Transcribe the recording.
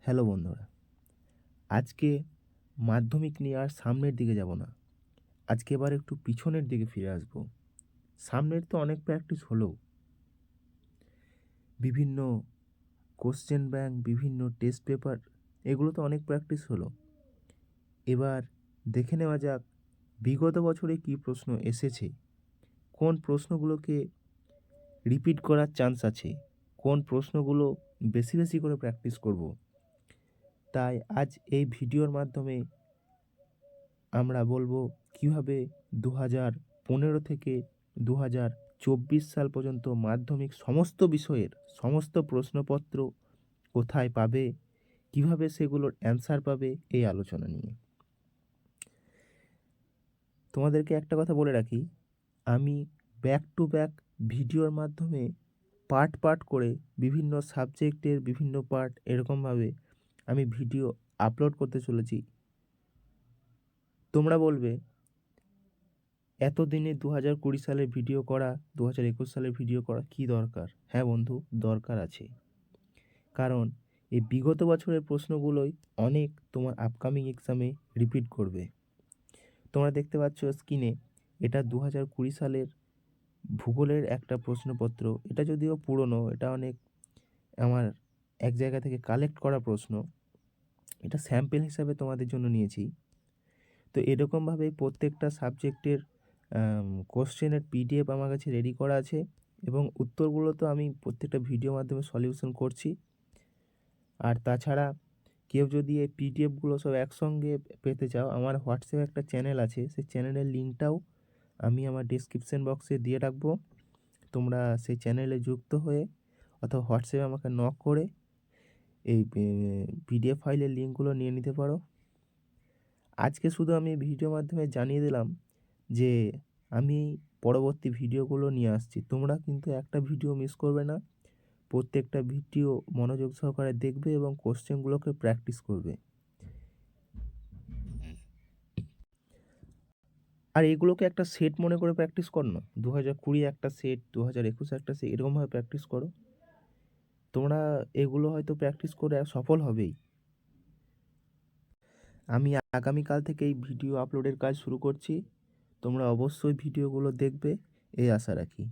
Hello বন্ধুরা, আজকে মাধ্যমিক নিয়ে আর সামনের দিকে যাব না। আজকে এবার একটু পিছনের দিকে ফিরে আসব। সামনের তো অনেক প্র্যাকটিস হলো। বিভিন্ন কোশ্চেন ব্যাংক, বিভিন্ন টেস্ট পেপার, এগুলো তো অনেক প্র্যাকটিস হলো। এবার দেখে নেওয়া যাক বিগত বছরে কী প্রশ্ন এসেছে, কোন প্রশ্নগুলোকে রিপিট করার চান্স আছে, কোন প্রশ্নগুলো বেশি বেশি করে প্র্যাকটিস করব। তাই আজ এই ভিডিওর মাধ্যমে আমরা বলবো কিভাবে 2015 থেকে 2024 সাল পর্যন্ত মাধ্যমিক সমস্ত বিষয়ের সমস্ত প্রশ্নপত্র কোথায় পাবে, কিভাবে সেগুলোর অ্যান্সার পাবে, এই আলোচনা নিয়ে। তোমাদেরকে একটা কথা বলে রাখি, আমি ব্যাক টু ব্যাক ভিডিওর মাধ্যমে পার্ট পার্ট করে বিভিন্ন সাবজেক্টের বিভিন্ন পার্ট এরকমভাবে আমি ভিডিও আপলোড করতে চলেছি। তোমরা বলবে এতদিনে 2020 সালের ভিডিও করা, 2021 সালের ভিডিও করা কী দরকার? হ্যাঁ বন্ধু, দরকার আছে। কারণ এই বিগত বছরের প্রশ্নগুলোই অনেক তোমার আপকামিং এক্সামে রিপিট করবে। তোমরা দেখতে পাচ্ছ স্ক্রিনে, এটা 2020 সালের ভূগোলের একটা প্রশ্নপত্র। এটা যদিও পুরনো, এটা অনেক আমার এক জায়গা থেকে কালেক্ট করা প্রশ্ন। এটা স্যাম্পল হিসাবে তোমাদের জন্য নিয়েছি। তো এরকমভাবে প্রত্যেকটা সাবজেক্টের কোশ্চেনের পিডিএফ আমার কাছে রেডি করা আছে এবং উত্তরগুলো তো আমি প্রত্যেকটা ভিডিওর মাধ্যমে সলিউশন করছি। আর তাছাড়া কেউ যদি এই পিডিএফগুলো সব একসঙ্গে পেতে চাও, আমার হোয়াটসঅ্যাপে একটা চ্যানেল আছে, সেই চ্যানেলের লিঙ্কটাও আমি আমার ডেসক্রিপশন বক্সে দিয়ে রাখবো। তোমরা সেই চ্যানেলে যুক্ত হয়ে অথবা হোয়াটসঅ্যাপে আমাকে নক করে এই পিডিএফ ফাইলের লিঙ্কগুলো নিয়ে নিতে পারো। আজকে শুধু আমি ভিডিওর মাধ্যমে জানিয়ে দিলাম যে আমি পরবর্তী ভিডিওগুলো নিয়ে আসছি। তোমরা কিন্তু একটা ভিডিও মিস করবে না, প্রত্যেকটা ভিডিও মনোযোগ সহকারে দেখবে এবং কোশ্চেনগুলোকে প্র্যাকটিস করবে। আর এগুলোকে একটা সেট মনে করে প্র্যাকটিস কর না, 2020 একটা সেট, 2021 একটা সেট, এরকমভাবে প্র্যাকটিস করো। তোমরা এগুলো হয়তো প্র্যাকটিস করে সফল হবেই। আমি আগামীকাল থেকে এই ভিডিও আপলোডের কাজ শুরু করছি। তোমরা অবশ্যই ভিডিওগুলো দেখবে, এই আশা রাখি।